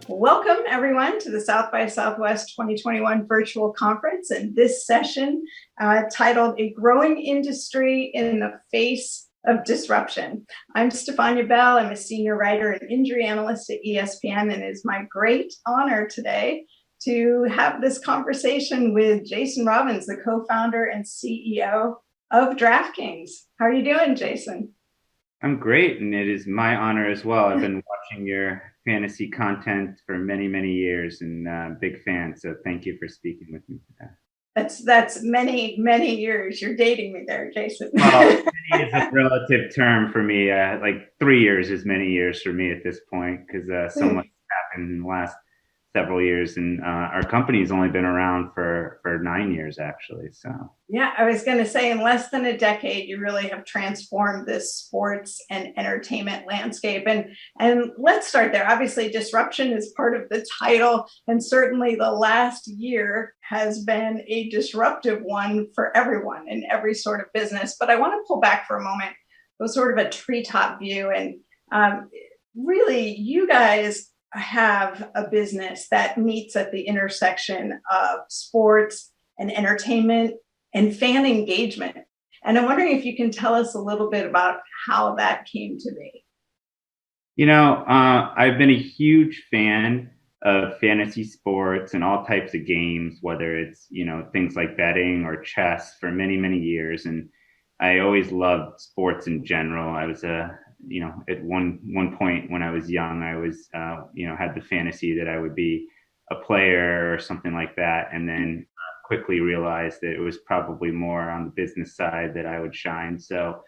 Welcome, everyone, to the South by Southwest 2021 virtual conference, and this session titled A Growing Industry in the Face of Disruption. I'm Stephania Bell. I'm a senior writer and injury analyst at ESPN, and it is my great honor today to have this conversation with Jason Robbins, the co-founder and CEO of DraftKings. How are you doing, Jason? I'm great, and it is my honor as well. I've been watching your fantasy content for many, many years, and big fan. So thank you for speaking with me today. That's many, many years. You're dating me there, Jason. Well, many is a relative term for me. Like 3 years is many years for me at this point, because so much happened in the last several years, and our company's only been around for 9 years, actually. So yeah, I was going to say, in less than a decade, you really have transformed this sports and entertainment landscape. And let's start there. Obviously, disruption is part of the title, and certainly the last year has been a disruptive one for everyone in every sort of business. But I want to pull back for a moment, go sort of a treetop view, and really, you guys have a business that meets at the intersection of sports and entertainment and fan engagement. And I'm wondering if you can tell us a little bit about how that came to be. You know, I've been a huge fan of fantasy sports and all types of games, whether it's, things like betting or chess, for many, many years. And I always loved sports in general. I was at one point when I was young, I was, had the fantasy that I would be a player or something like that. And then quickly realized that it was probably more on the business side that I would shine. So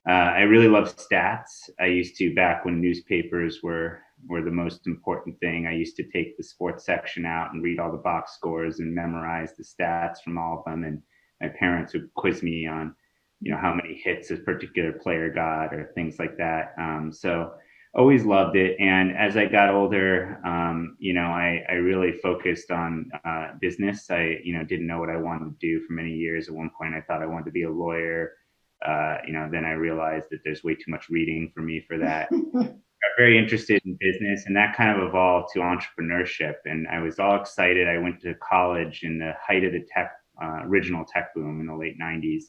I really love stats. I used to, back when newspapers were the most important thing, I used to take the sports section out and read all the box scores and memorize the stats from all of them. And my parents would quiz me on how many hits a particular player got or things like that. So always loved it. And as I got older, I really focused on business. I, didn't know what I wanted to do for many years. At one point, I thought I wanted to be a lawyer. Then I realized that there's way too much reading for me for that. Got very interested in business, and that kind of evolved to entrepreneurship. And I was all excited. I went to college in the height of the original tech boom in the late 90s.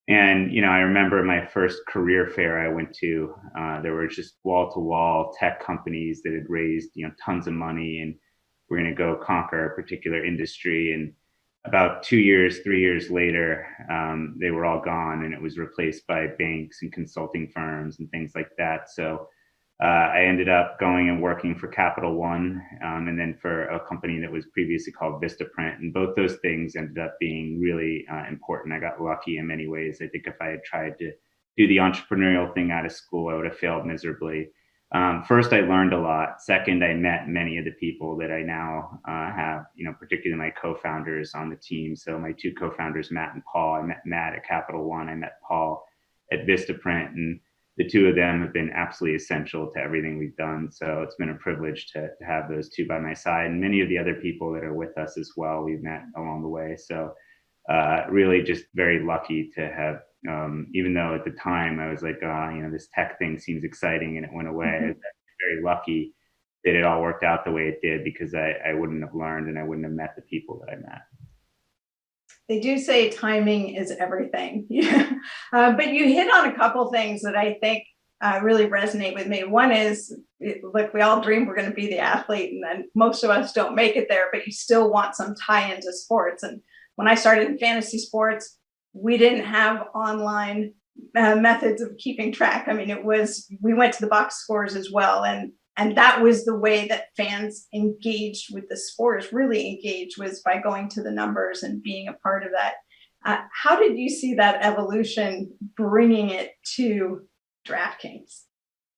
And, I remember my first career fair I went to, there were just wall-to-wall tech companies that had raised, tons of money, and we're going to go conquer a particular industry. And about 2 years, 3 years later, they were all gone, and it was replaced by banks and consulting firms and things like that. So I ended up going and working for Capital One, and then for a company that was previously called Vistaprint. And both those things ended up being really important. I got lucky in many ways. I think if I had tried to do the entrepreneurial thing out of school, I would have failed miserably. First, I learned a lot. Second, I met many of the people that I now have, particularly my co-founders on the team. So my two co-founders, Matt and Paul, I met Matt at Capital One. I met Paul at Vistaprint, and the two of them have been absolutely essential to everything we've done. So it's been a privilege to have those two by my side, and many of the other people that are with us as well, we've met along the way. So really just very lucky to have, even though at the time I was like, this tech thing seems exciting, and it went away. Mm-hmm. I was very lucky that it all worked out the way it did, because I wouldn't have learned and I wouldn't have met the people that I met. They do say timing is everything. But you hit on a couple things that I think really resonate with me. One is, look, we all dream we're going to be the athlete, and then most of us don't make it there, but you still want some tie into sports. And when I started in fantasy sports, we didn't have online methods of keeping track. I mean, we went to the box scores as well. And that was the way that fans engaged with the sport, really engaged, was by going to the numbers and being a part of that. How did you see that evolution, bringing it to DraftKings?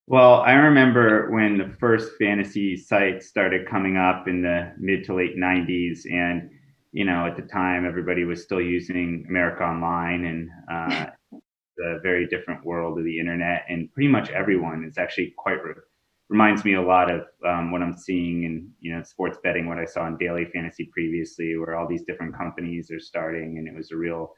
Well, I remember when the first fantasy sites started coming up in the mid to late 90s. And, at the time, everybody was still using America Online and the very different world of the internet. And pretty much everyone is actually quite reminds me a lot of what I'm seeing in sports betting, what I saw in daily fantasy previously, where all these different companies are starting, and it was a real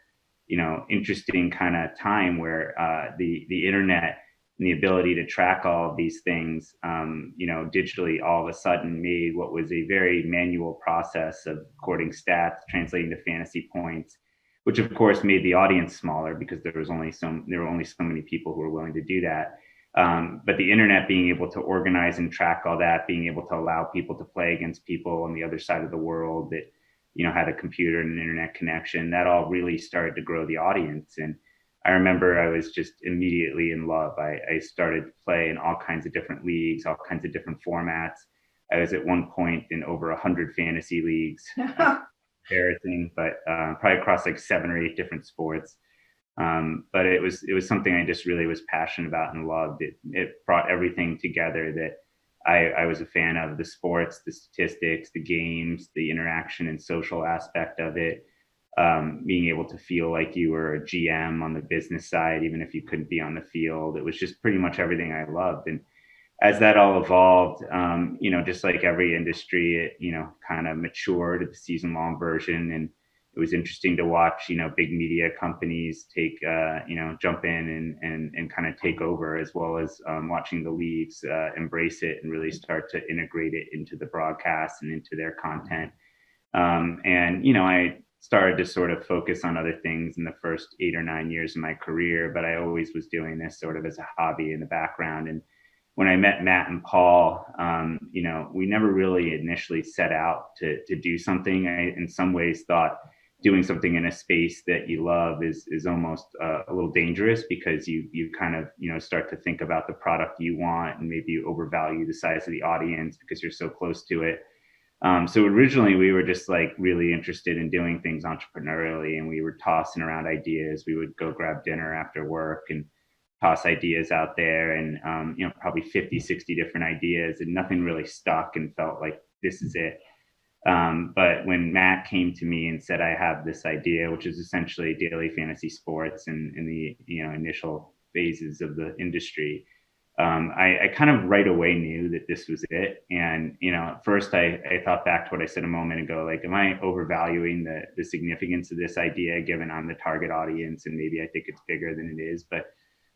interesting kind of time where the internet and the ability to track all of these things, digitally, all of a sudden made what was a very manual process of recording stats, translating to fantasy points, which of course made the audience smaller because there were only so many people who were willing to do that. But the internet being able to organize and track all that, being able to allow people to play against people on the other side of the world that had a computer and an internet connection, that all really started to grow the audience. And I remember I was just immediately in love. I started to play in all kinds of different leagues, all kinds of different formats. I was at one point in over 100 fantasy leagues, embarrassing, but probably across like 7 or 8 different sports. But it was something I just really was passionate about and loved. It brought everything together that I was a fan of: the sports, the statistics, the games, the interaction and social aspect of it. Being able to feel like you were a GM on the business side, even if you couldn't be on the field. It was just pretty much everything I loved. And as that all evolved, just like every industry, it, kind of matured at the season long version. And it was interesting to watch, big media companies jump in and kind of take over, as well as watching the leagues embrace it and really start to integrate it into the broadcast and into their content. I started to sort of focus on other things in the first 8 or 9 years of my career, but I always was doing this sort of as a hobby in the background. And when I met Matt and Paul, we never really initially set out to do something. I, in some ways, thought doing something in a space that you love is almost a little dangerous, because you kind of start to think about the product you want, and maybe you overvalue the size of the audience because you're so close to it. So originally we were just like really interested in doing things entrepreneurially, and we were tossing around ideas. We would go grab dinner after work and toss ideas out there, and probably 50, 60 different ideas, and nothing really stuck and felt like this is it. But when Matt came to me and said, I have this idea, which is essentially daily fantasy sports in the initial phases of the industry, I kind of right away knew that this was it. And at first I thought back to what I said a moment ago, like, am I overvaluing the significance of this idea, given I'm the target audience and maybe I think it's bigger than it is? But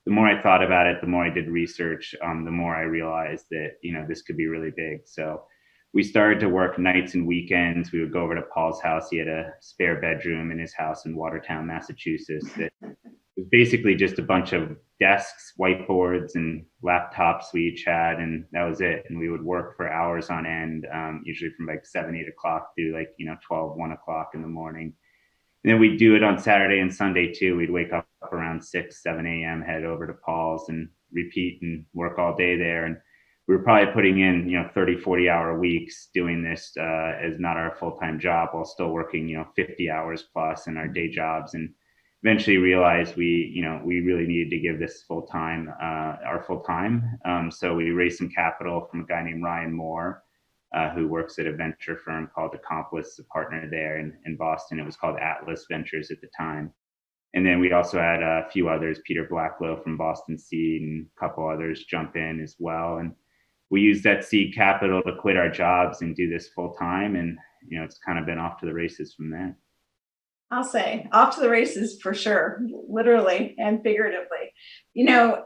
the more I thought about it, the more I did research, the more I realized that this could be really big. So we started to work nights and weekends. We would go over to Paul's house. He had a spare bedroom in his house in Watertown, Massachusetts, that was basically just a bunch of desks, whiteboards, and laptops we each had, and that was it. And we would work for hours on end, usually from like 7, 8 o'clock through 12, 1 o'clock in the morning. And then we'd do it on Saturday and Sunday too. We'd wake up around 6, 7 a.m., head over to Paul's and repeat and work all day there. And we were probably putting in 30, 40-hour weeks doing this as not our full-time job, while still working 50 hours plus in our day jobs. And eventually realized we really needed to give this our full time. So we raised some capital from a guy named Ryan Moore, who works at a venture firm called Accomplice, a partner there in Boston. It was called Atlas Ventures at the time. And then we also had a few others, Peter Blacklow from Boston Seed, and a couple others jump in as well. And we used that seed capital to quit our jobs and do this full time. And, it's kind of been off to the races from there. I'll say off to the races for sure, literally and figuratively. There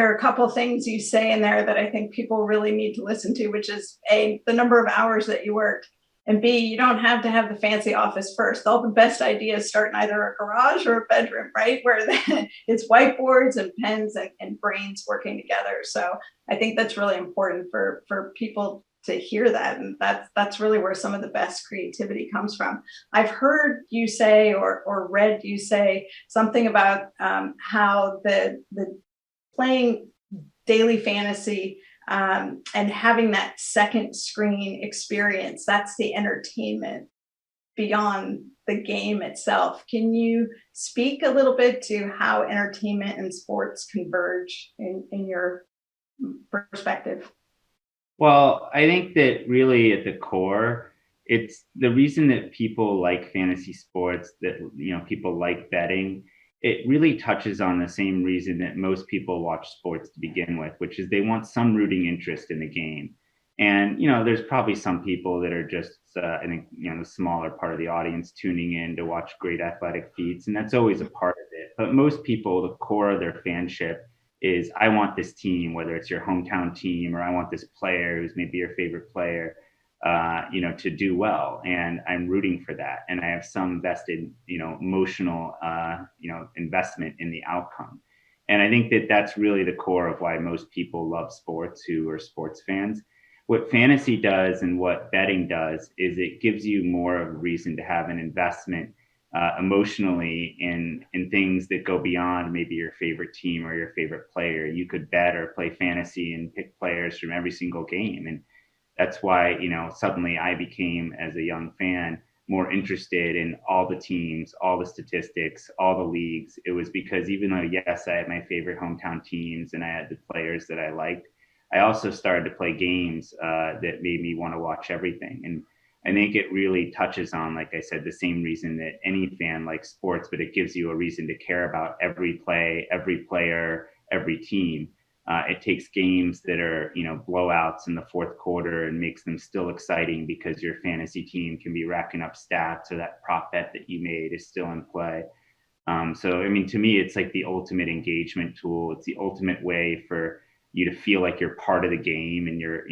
are a couple of things you say in there that I think people really need to listen to, which is A, the number of hours that you work, and B, you don't have to have the fancy office first. All the best ideas start in either a garage or a bedroom, right? Where it's whiteboards and pens and brains working together. So I think that's really important for people to hear that. And that's really where some of the best creativity comes from. I've heard you say or read you say something about how the playing daily fantasy and having that second screen experience, that's the entertainment beyond the game itself. Can you speak a little bit to how entertainment and sports converge in your perspective? Well, I think that really at the core, it's the reason that people like fantasy sports, that people like betting. It really touches on the same reason that most people watch sports to begin with, which is they want some rooting interest in the game. And, there's probably some people that are just, I think, the smaller part of the audience tuning in to watch great athletic feats. And that's always a part of it. But most people, the core of their fanship is, I want this team, whether it's your hometown team or I want this player who's maybe your favorite player, to do well. And I'm rooting for that. And I have some vested, emotional, investment in the outcome. And I think that that's really the core of why most people love sports who are sports fans. What fantasy does and what betting does is it gives you more of a reason to have an investment emotionally in things that go beyond maybe your favorite team or your favorite player. You could bet or play fantasy and pick players from every single game. And that's why, suddenly I became, as a young fan, more interested in all the teams, all the statistics, all the leagues. It was because even though, yes, I had my favorite hometown teams and I had the players that I liked, I also started to play games that made me want to watch everything. And I think it really touches on, like I said, the same reason that any fan likes sports, but it gives you a reason to care about every play, every player, every team. It takes games that are, blowouts in the fourth quarter and makes them still exciting because your fantasy team can be racking up stats or that prop bet that you made is still in play. So, I mean, to me, it's like the ultimate engagement tool. It's the ultimate way for you to feel like you're part of the game and you're,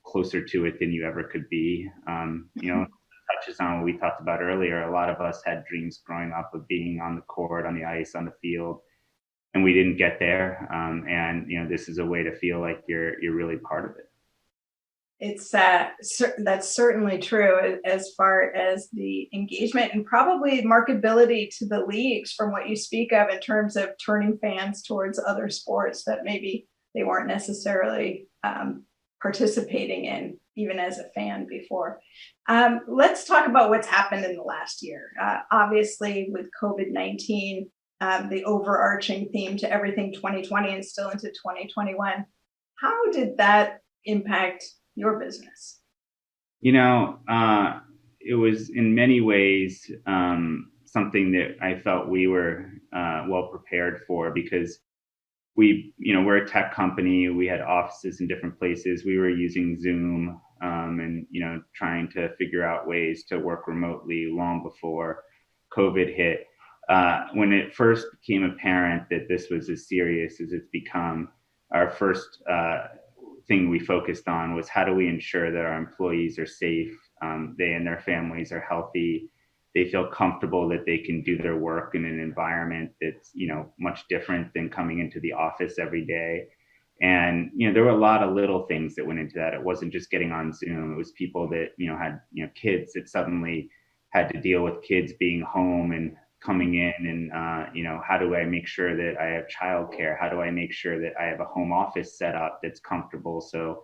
closer to it than you ever could be. Touches on what we talked about earlier. A lot of us had dreams growing up of being on the court, on the ice, on the field, and we didn't get there. And this is a way to feel like you're really part of it. It's that's certainly true as far as the engagement and probably marketability to the leagues from what you speak of in terms of turning fans towards other sports that maybe they weren't necessarily participating in even as a fan before. Let's talk about what's happened in the last year. Obviously with COVID-19, the overarching theme to everything 2020 and still into 2021. How did that impact your business? It was in many ways something that I felt we were well prepared for because we're a tech company. We had offices in different places. We were using Zoom and, trying to figure out ways to work remotely long before COVID hit. When it first became apparent that this was as serious as it's become, our first thing we focused on was how do we ensure that our employees are safe, they and their families are healthy, they feel comfortable that they can do their work in an environment that's much different than coming into the office every day. And there were a lot of little things that went into that. It wasn't just getting on Zoom. It was people that had kids that suddenly had to deal with kids being home and coming in, and how do I make sure that I have childcare? How do I make sure that I have a home office set up that's comfortable so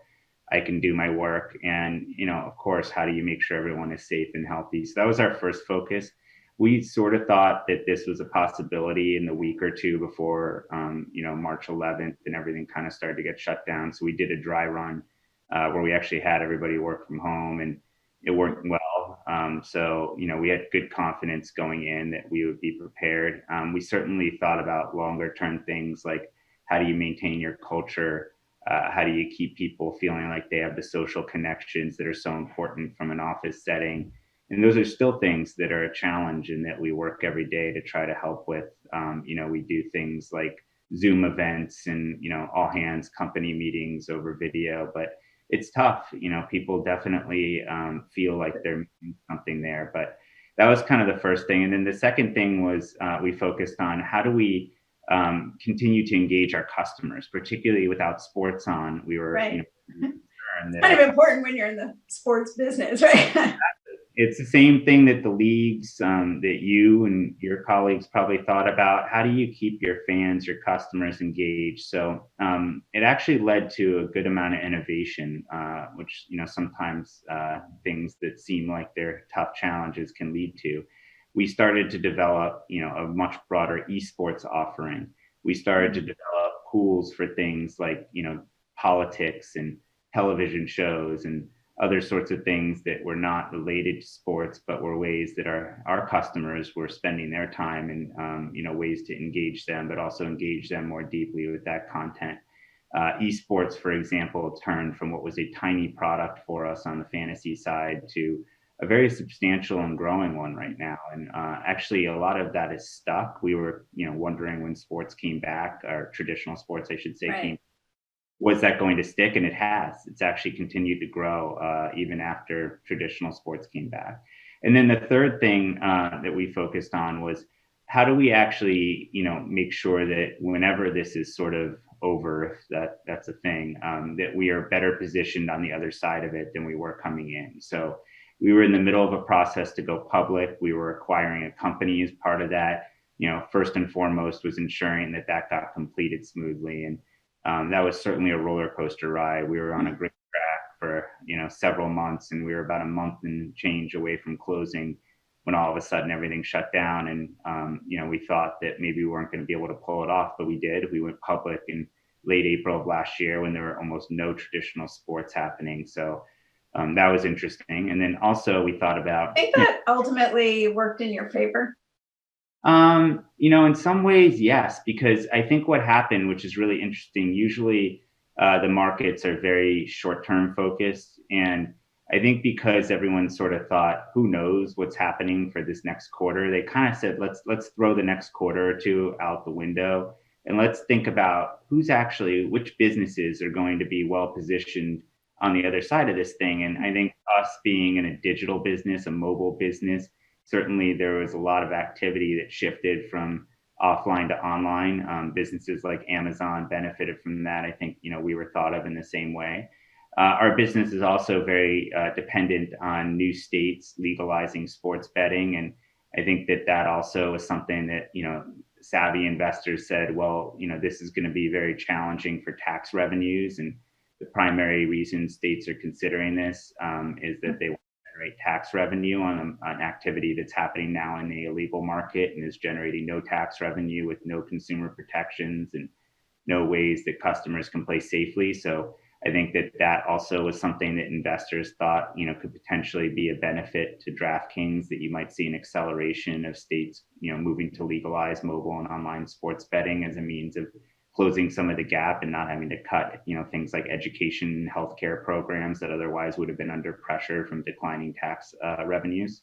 I can do my work? And of course, how do you make sure everyone is safe and healthy? So that was our first focus. We sort of thought that this was a possibility in the week or two before March 11th and everything kind of started to get shut down. So we did a dry run where we actually had everybody work from home, and it worked well. So we had good confidence going in that we would be prepared. We certainly thought about longer term things like how do you maintain your culture? How do you keep people feeling like they have the social connections that are so important from an office setting? And those are still things that are a challenge and that we work every day to try to help with. We do things like Zoom events and, all hands company meetings over video, but it's tough. People definitely feel like they're missing something there, but that was kind of the first thing. And then the second thing was we focused on how do we continue to engage our customers, particularly without sports on. We were, right. Kind of important when you're in the sports business, right? It's the same thing that the leagues, that you and your colleagues probably thought about. How do you keep your fans, your customers engaged? So it actually led to a good amount of innovation, which sometimes things that seem like they're tough challenges can lead to. We started to develop a much broader esports offering. We started to develop pools for things like politics and television shows and other sorts of things that were not related to sports, but were ways that our customers were spending their time and ways to engage them, but also engage them more deeply with that content. esports, for example, turned from what was a tiny product for us on the fantasy side to a very substantial and growing one right now. And actually, a lot of that is stuck. We were, wondering when sports came back, or traditional sports, I should say, Right. came. Was that going to stick? And it has. It's actually continued to grow even after traditional sports came back. And then the third thing that we focused on was how do we actually, make sure that whenever this is sort of over, if that's a thing, that we are better positioned on the other side of it than we were coming in. So we were in the middle of a process to go public. We were acquiring a company as part of that. First and foremost was ensuring that got completed smoothly. And that was certainly a roller coaster ride. We were on a great track for several months, and we were about a month and change away from closing when all of a sudden everything shut down. And we thought that maybe we weren't going to be able to pull it off, but we did. We went public in late April of last year when there were almost no traditional sports happening. So that was interesting. And then also we thought about. I think that ultimately worked in your favor. In some ways, yes, because I think what happened, which is really interesting, usually the markets are very short-term focused. And I think because everyone sort of thought, who knows what's happening for this next quarter, they kind of said, let's throw the next quarter or two out the window. And let's think about which businesses are going to be well positioned on the other side of this thing. And I think us being in a digital business, a mobile business, certainly there was a lot of activity that shifted from offline to online. Businesses like Amazon benefited from that. I think, we were thought of in the same way. Our business is also very dependent on new states legalizing sports betting. And I think that also is something that, savvy investors said, well, this is going to be very challenging for tax revenues. And the primary reason states are considering this is that they generate tax revenue on an activity that's happening now in the illegal market and is generating no tax revenue with no consumer protections and no ways that customers can play safely. So I think that also was something that investors thought, could potentially be a benefit to DraftKings, that you might see an acceleration of states, moving to legalize mobile and online sports betting as a means of closing some of the gap and not having to cut, things like education and healthcare programs that otherwise would have been under pressure from declining tax revenues.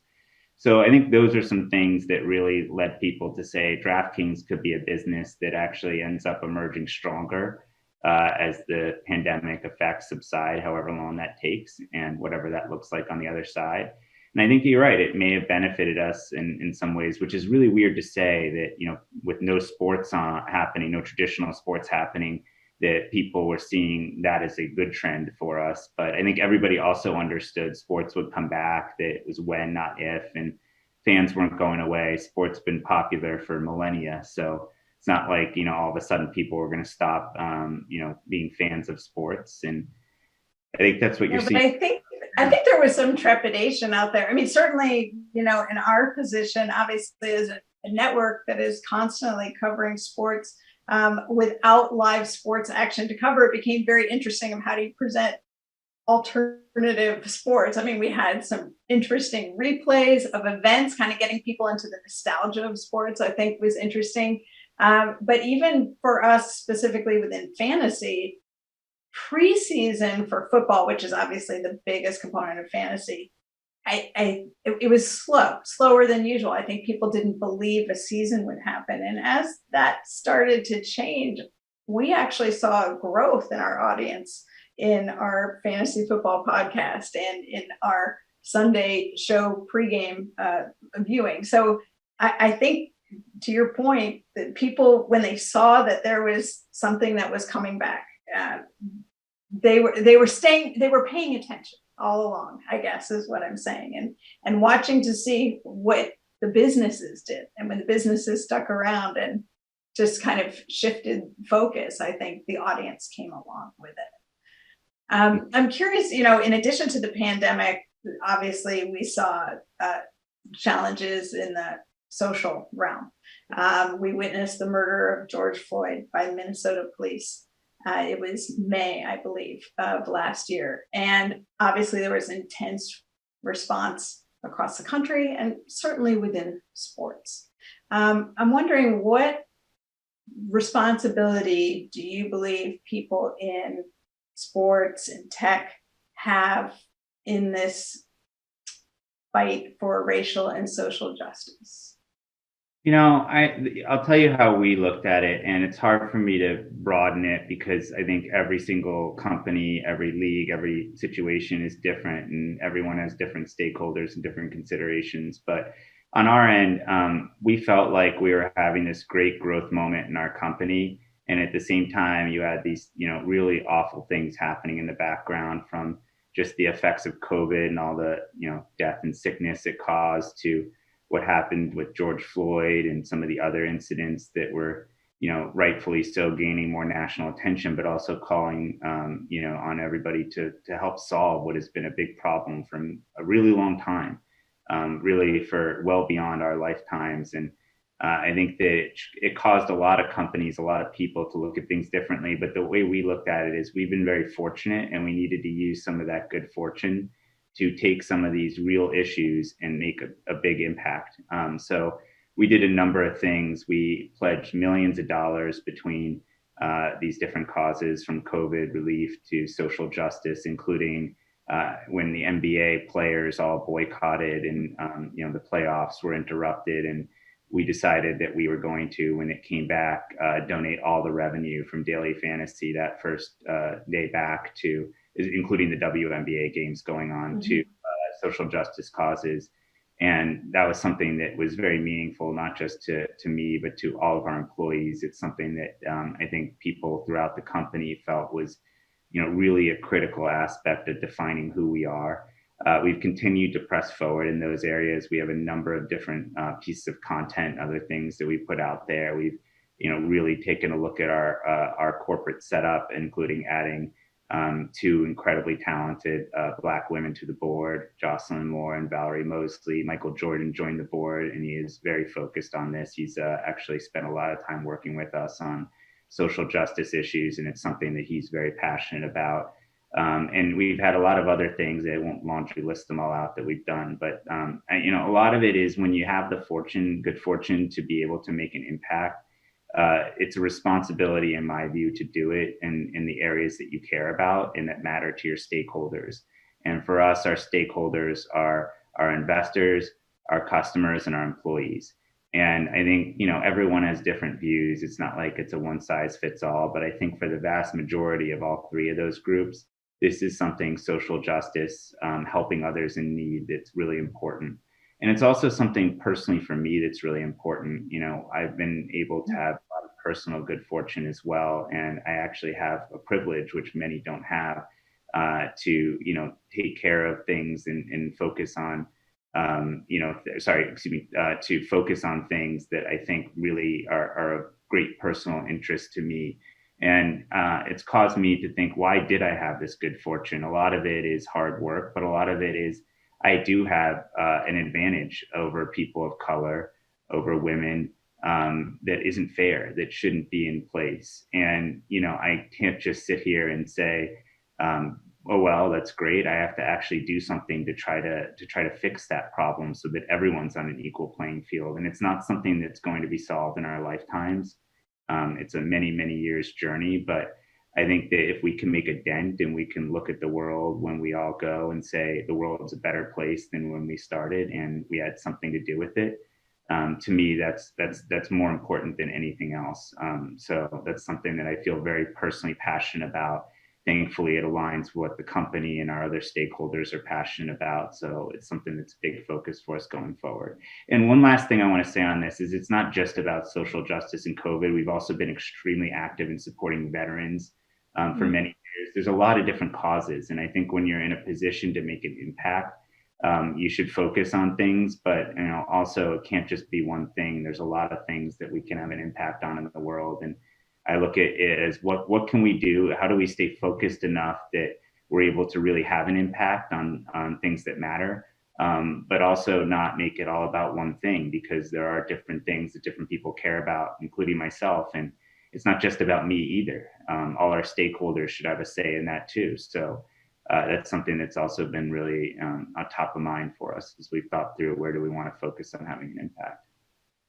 So I think those are some things that really led people to say DraftKings could be a business that actually ends up emerging stronger as the pandemic effects subside, however long that takes, and whatever that looks like on the other side. And I think you're right. It may have benefited us in some ways, which is really weird to say that, with no sports happening, no traditional sports happening, that people were seeing that as a good trend for us. But I think everybody also understood sports would come back, that it was when, not if, and fans weren't going away. Sports been popular for millennia. So it's not like, all of a sudden people were going to stop, being fans of sports. And I think that's what you're seeing. I think there was some trepidation out there. I mean, certainly, in our position, obviously, as a network that is constantly covering sports, without live sports action to cover, it became very interesting of how do you present alternative sports. I mean, we had some interesting replays of events, kind of getting people into the nostalgia of sports, I think was interesting. But even for us specifically within fantasy, preseason for football, which is obviously the biggest component of fantasy, it was slower than usual. I think people didn't believe a season would happen. And as that started to change, we actually saw a growth in our audience in our fantasy football podcast and in our Sunday show pregame viewing. So I think, to your point, that people, when they saw that there was something that was coming back, they were paying attention all along, I guess is what I'm saying, and watching to see what the businesses did. And when the businesses stuck around and just kind of shifted focus, I think the audience came along with it. I'm curious, in addition to the pandemic, obviously we saw challenges in the social realm. We witnessed the murder of George Floyd by Minnesota police. It was May, I believe, of last year. And obviously there was intense response across the country and certainly within sports. I'm wondering what responsibility do you believe people in sports and tech have in this fight for racial and social justice? I'll tell you how we looked at it, and it's hard for me to broaden it because I think every single company, every league, every situation is different, and everyone has different stakeholders and different considerations. But on our end, we felt like we were having this great growth moment in our company, and at the same time, you had these, really awful things happening in the background, from just the effects of COVID and all the, death and sickness it caused, to what happened with George Floyd and some of the other incidents that were, rightfully so gaining more national attention, but also calling, on everybody to help solve what has been a big problem from a really long time, really for well beyond our lifetimes. And I think that it caused a lot of companies, a lot of people to look at things differently. But the way we looked at it is we've been very fortunate, and we needed to use some of that good fortune to take some of these real issues and make a big impact. So we did a number of things. We pledged millions of dollars between these different causes, from COVID relief to social justice, including when the NBA players all boycotted and the playoffs were interrupted, and we decided that we were going to, when it came back, donate all the revenue from daily fantasy that first day back to, including the WNBA games going on, to social justice causes. And that was something that was very meaningful, not just to me, but to all of our employees. It's something that I think people throughout the company felt was, really a critical aspect of defining who we are. We've continued to press forward in those areas. We have a number of different pieces of content, other things that we put out there. We've, really taken a look at our corporate setup, including adding two incredibly talented Black women to the board, Jocelyn Moore and Valerie Mosley. Michael Jordan joined the board, and he is very focused on this. He's actually spent a lot of time working with us on social justice issues, and it's something that he's very passionate about. And we've had a lot of other things. I won't laundry list them all out that we've done, but a lot of it is when you have the good fortune to be able to make an impact. It's a responsibility, in my view, to do it in the areas that you care about and that matter to your stakeholders. And for us, our stakeholders are our investors, our customers, and our employees. And I think, everyone has different views. It's not like it's a one size fits all, but I think for the vast majority of all three of those groups, this is something, social justice, helping others in need, that's really important. And it's also something personally for me that's really important. I've been able to have a lot of personal good fortune as well. And I actually have a privilege, which many don't have, to, take care of things and focus on, to focus on things that I think really are of great personal interest to me. And it's caused me to think, why did I have this good fortune? A lot of it is hard work, but a lot of it is I do have an advantage over people of color, over women, that isn't fair, that shouldn't be in place. And, I can't just sit here and say, oh, well, that's great. I have to actually do something to try to fix that problem so that everyone's on an equal playing field. And it's not something that's going to be solved in our lifetimes. It's a many, many years journey, but I think that if we can make a dent and we can look at the world when we all go and say the world's a better place than when we started and we had something to do with it, to me, that's more important than anything else. So that's something that I feel very personally passionate about. Thankfully, it aligns with what the company and our other stakeholders are passionate about. So it's something that's a big focus for us going forward. And one last thing I want to say on this is it's not just about social justice and COVID. We've also been extremely active in supporting veterans for many years. There's a lot of different causes. And I think when you're in a position to make an impact, you should focus on things, but also it can't just be one thing. There's a lot of things that we can have an impact on in the world. And I look at it as what can we do? How do we stay focused enough that we're able to really have an impact on things that matter, but also not make it all about one thing, because there are different things that different people care about, including myself. And it's not just about me either. All our stakeholders should have a say in that too. So that's something that's also been really on top of mind for us as we've thought through where do we want to focus on having an impact.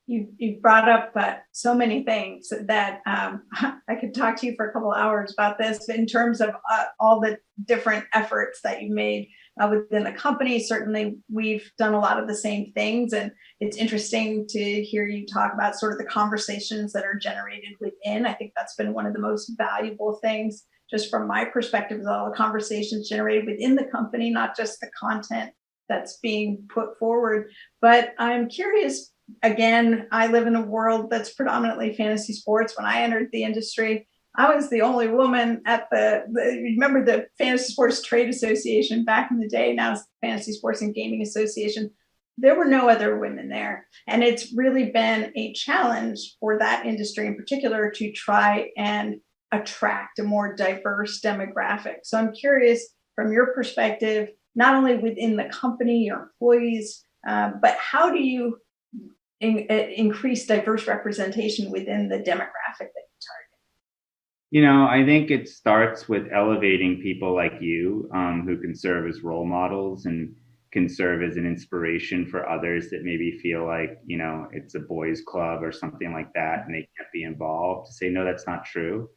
You've brought up so many things that I could talk to you for a couple of hours about this in terms of all the different efforts that you made within the company. Certainly, we've done a lot of the same things, and it's interesting to hear you talk about sort of the conversations that are generated within. I think that's been one of the most valuable things, just from my perspective, is all the conversations generated within the company, not just the content that's being put forward. But I'm curious, again, I live in a world that's predominantly fantasy sports. When I entered the industry, I was the only woman at remember the Fantasy Sports Trade Association back in the day, now it's the Fantasy Sports and Gaming Association. There were no other women there. And it's really been a challenge for that industry in particular to try and attract a more diverse demographic. So I'm curious, from your perspective, not only within the company, your employees, but how do you increase diverse representation within the demographic that you target? You know, I think it starts with elevating people like you, who can serve as role models and can serve as an inspiration for others that maybe feel like, you know, it's a boys club or something like that and they can't be involved, to say, no, that's not true.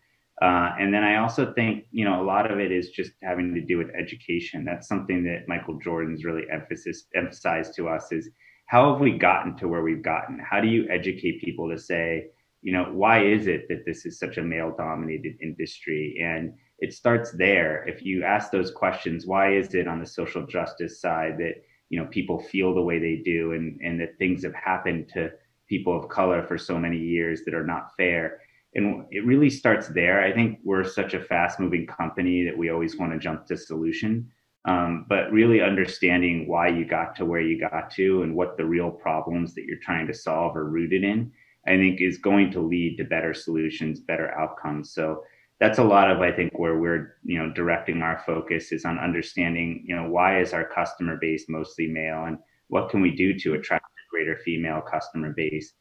And then I also think, you know, a lot of it is just having to do with education. That's something that Michael Jordan's really emphasized to us, is how have we gotten to where we've gotten? How do you educate people to say, you know, why is it that this is such a male dominated industry? And it starts there. If you ask those questions, why is it on the social justice side that, you know, people feel the way they do, and that things have happened to people of color for so many years that are not fair? And it really starts there. I think we're such a fast moving company that we always want to jump to solution. But really understanding why you got to where you got to and what the real problems that you're trying to solve are rooted in, I think is going to lead to better solutions, better outcomes. So that's a lot of, I think, where we're, you know, directing our focus, is on understanding, you know, why is our customer base mostly male, and what can we do to attract a greater female customer base?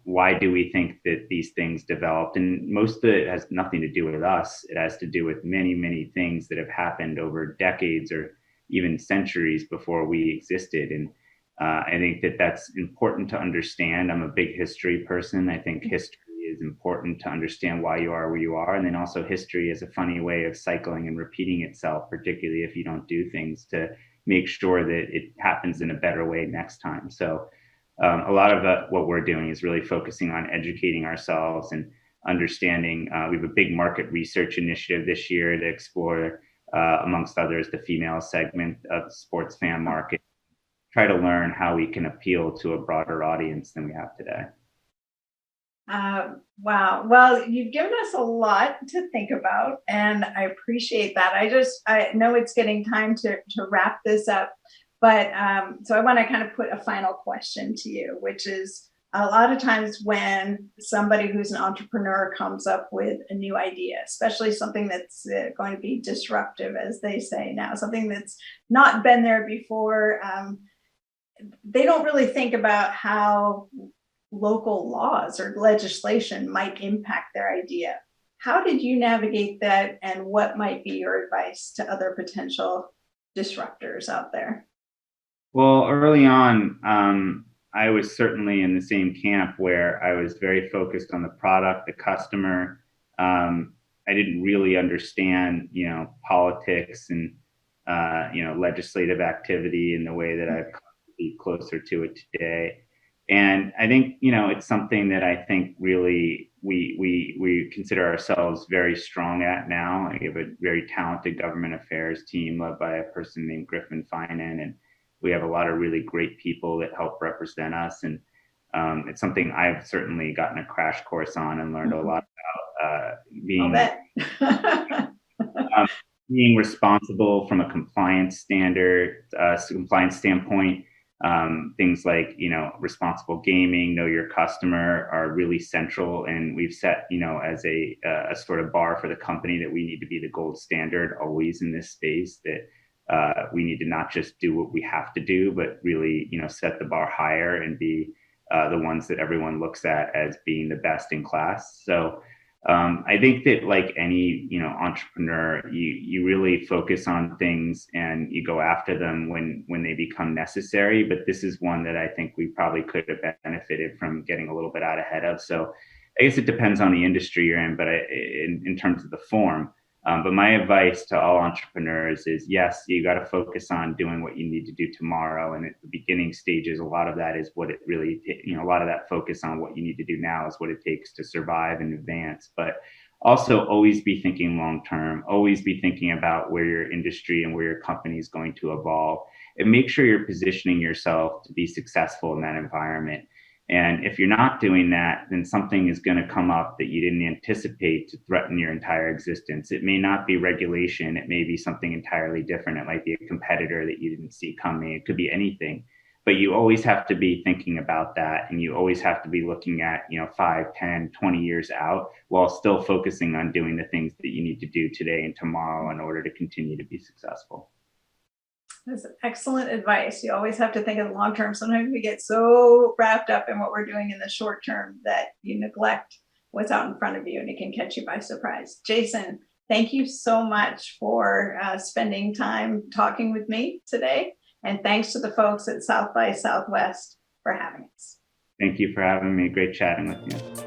Why do we think that these things developed? And most of it has nothing to do with us. It has to do with many, many things that have happened over decades or even centuries before we existed. And I think that that's important to understand. I'm a big history person. I think history is important to understand why you are where you are. And then also, history is a funny way of cycling and repeating itself, particularly if you don't do things to make sure that it happens in a better way next time. So a lot of what we're doing is really focusing on educating ourselves and understanding. We have a big market research initiative this year to explore, amongst others, the female segment of the sports fan market, try to learn how we can appeal to a broader audience than we have today. Wow. Well, you've given us a lot to think about, and I appreciate that. I know it's getting time to wrap this up, but so I want to kind of put a final question to you, which is, a lot of times when somebody who's an entrepreneur comes up with a new idea, especially something that's going to be disruptive, as they say now, something that's not been there before, they don't really think about how local laws or legislation might impact their idea. How did you navigate that, and what might be your advice to other potential disruptors out there? Well, early on, I was certainly in the same camp where I was very focused on the product, the customer. I didn't really understand, you know, politics and, you know, legislative activity in the way that I've come to be closer to it today. And I think, you know, it's something that I think really we consider ourselves very strong at now. I have a very talented government affairs team led by a person named Griffin Finan, and we have a lot of really great people that help represent us. And it's something I've certainly gotten a crash course on and learned a lot about, being responsible from a compliance standpoint. Things like, you know, responsible gaming, know your customer are really central. And we've set, you know, as a sort of bar for the company that we need to be the gold standard always in this space, that we need to not just do what we have to do, but really, you know, set the bar higher and be the ones that everyone looks at as being the best in class. So I think that like any, entrepreneur, you really focus on things and you go after them when they become necessary. But this is one that I think we probably could have benefited from getting a little bit out ahead of. So I guess it depends on the industry you're in, but in terms of the form. But my advice to all entrepreneurs is, yes, you got to focus on doing what you need to do tomorrow. And at the beginning stages, a lot of that is what it really, a lot of that focus on what you need to do now is what it takes to survive and advance. But also always be thinking long term, always be thinking about where your industry and where your company is going to evolve, and make sure you're positioning yourself to be successful in that environment. And if you're not doing that, then something is going to come up that you didn't anticipate to threaten your entire existence. It may not be regulation. It may be something entirely different. It might be a competitor that you didn't see coming. It could be anything. But you always have to be thinking about that. And you always have to be looking at, 5, 10, 20 years out while still focusing on doing the things that you need to do today and tomorrow in order to continue to be successful. That's excellent advice. You always have to think of the long term. Sometimes we get so wrapped up in what we're doing in the short term that you neglect what's out in front of you, and it can catch you by surprise. Jason, thank you so much for spending time talking with me today. And thanks to the folks at South by Southwest for having us. Thank you for having me. Great chatting with you.